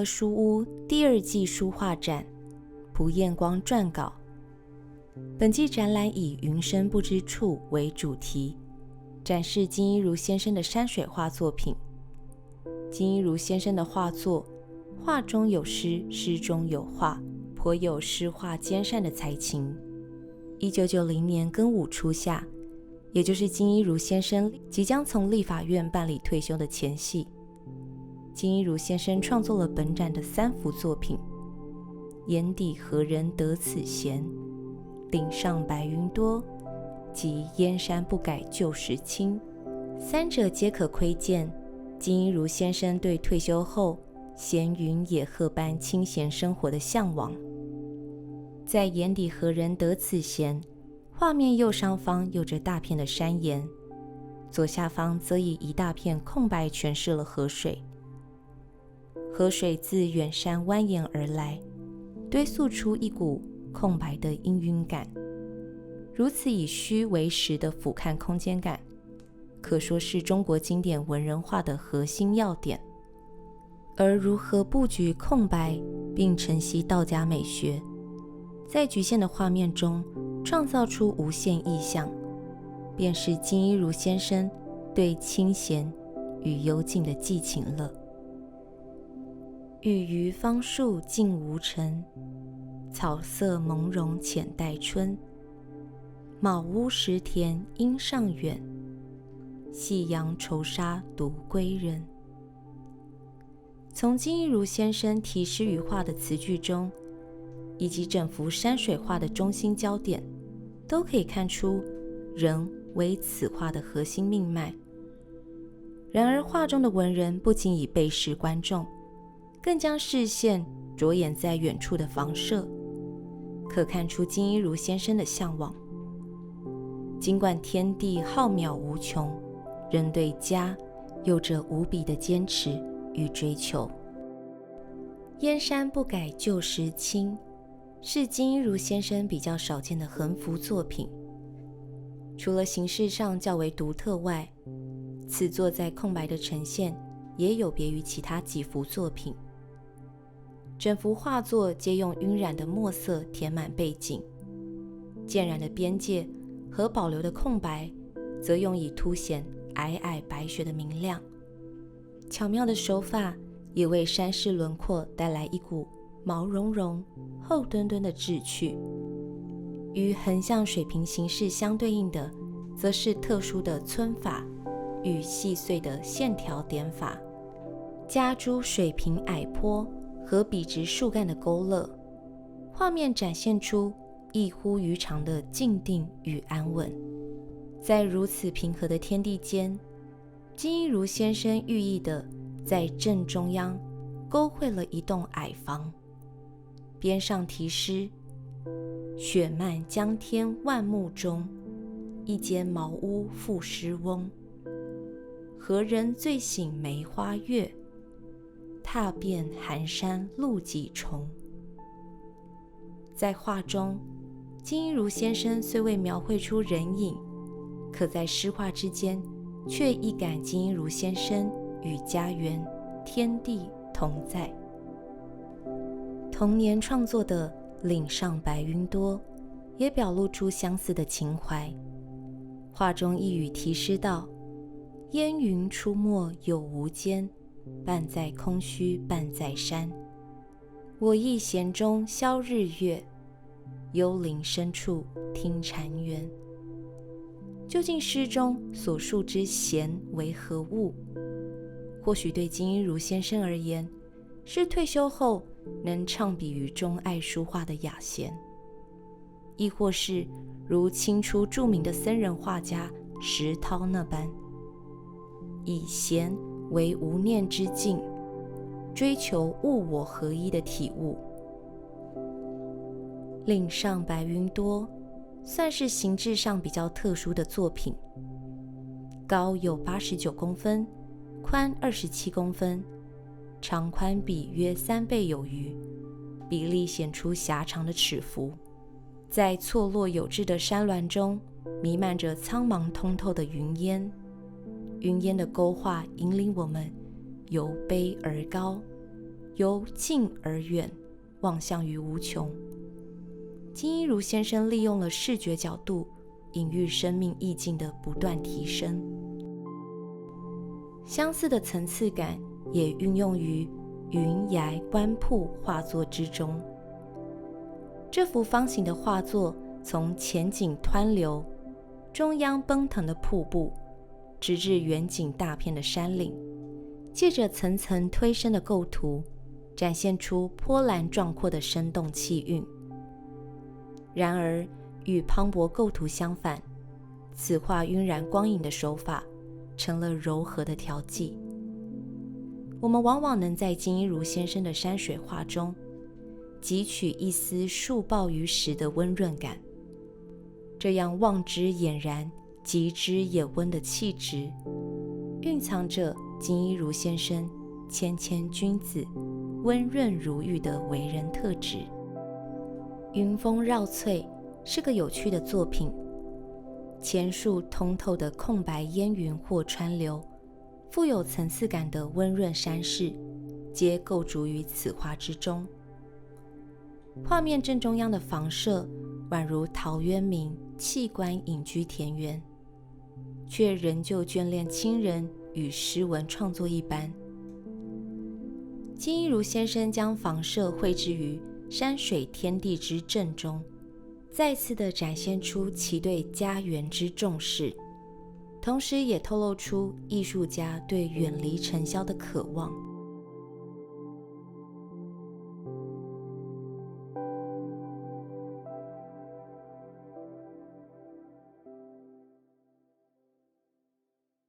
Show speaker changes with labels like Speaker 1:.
Speaker 1: 德书屋第2季书画展蒲彦光撰稿。本季展览以云深不知处为主题，展示金一如先生的山水画作品。金一如先生的画作，画中有诗，诗中有画，颇有诗画兼善的才情。1990年庚午初夏，也就是金一如先生即将从立法院办理退休的前夕，金一如先生创作了本展的3幅作品：眼底何人得此闲，岭上白云多，及燕山不改旧时清。3者皆可窥见金一如先生对退休后闲云野鹤般清闲生活的向往。在眼底何人得此闲，画面右上方有着大片的山岩，左下方则以一大片空白诠释了河水。河水自远山蜿蜒而来，堆塑出一股空白的氤氲感。如此以虚为实的俯瞰空间感，可说是中国经典文人画的核心要点。而如何布局空白并承袭道家美学，在局限的画面中创造出无限意象，便是金一如先生对清闲与幽静的寄情了。雨余芳树静无尘，草色朦胧浅待春。茅屋石田应尚远，夕阳愁杀独归人。从金一如先生题诗于画的词句中，以及整幅山水画的中心焦点，都可以看出人为此画的核心命脉。然而画中的文人不仅以背视观众，更将视线着眼在远处的房舍，可看出金一如先生的向往。尽管天地浩渺无穷，仍对家有着无比的坚持与追求。燕山不改旧时清，是金一如先生比较少见的横幅作品。除了形式上较为独特外，此作在空白的呈现也有别于其他几幅作品。整幅画作皆用晕染的墨色填满背景，渐染的边界和保留的空白则用以凸显皑皑白雪的明亮。巧妙的手法也为山势轮廓带来一股毛茸茸、厚墩墩的质趣。与横向水平形式相对应的，则是特殊的皴法与细碎的线条点法，加诸水平矮坡和笔直树干的勾勒，画面展现出异乎于常的静定与安稳。在如此平和的天地间，金一如先生寓意的在正中央勾绘了一栋矮房，边上题诗：雪漫江天万木中，一间茅屋复诗翁。何人醉醒梅花月，踏遍寒山路几重。在画中，金一如先生虽未描绘出人影，可在诗画之间却一感金一如先生与家园天地同在。同年创作的岭上白云多也表露出相似的情怀。画中一语题诗道：烟云出没有无间，半在空虚半在山。我亦闲中消日月，幽林深处听禅园。究竟诗中所述之闲为何物？或许对金一如先生而言，是退休后能畅笔于中爱书画的雅闲，亦或是如清初著名的僧人画家石涛那般，以闲为无念之境，追求物我合一的体悟。岭上白云多算是形制上比较特殊的作品，高有89公分，宽27公分，长宽比约3倍有余，比例显出狭长的尺幅。在错落有致的山峦中，弥漫着苍茫通透的云烟，云烟的勾画引领我们由卑而高，由近而远望向于无穷。金一如先生利用了视觉角度，隐喻生命意境的不断提升。相似的层次感也运用于云崖观瀑画作之中。这幅方形的画作从前景湍流、中央奔腾的瀑布，直至远景大片的山岭，借着层层推升的构图，展现出波澜壮阔的生动气韵。然而，与磅礴构图相反，此画晕染光影的手法成了柔和的调剂。我们往往能在金一如先生的山水画中汲取一丝树抱于时的温润感，这样望之俨然、极之也温的气质，蕴藏着金一如先生谦谦君子、温润如玉的为人特质。云峰绕翠是个有趣的作品，前述通透的空白烟云或川流，富有层次感的温润山势，皆构筑于此画之中。画面正中央的房舍宛如陶渊明弃官隐居田园，却仍旧眷恋亲人与诗文创作一般。金一如先生将房舍绘制于山水天地之正中，再次地展现出其对家园之重视，同时也透露出艺术家对远离尘嚣的渴望。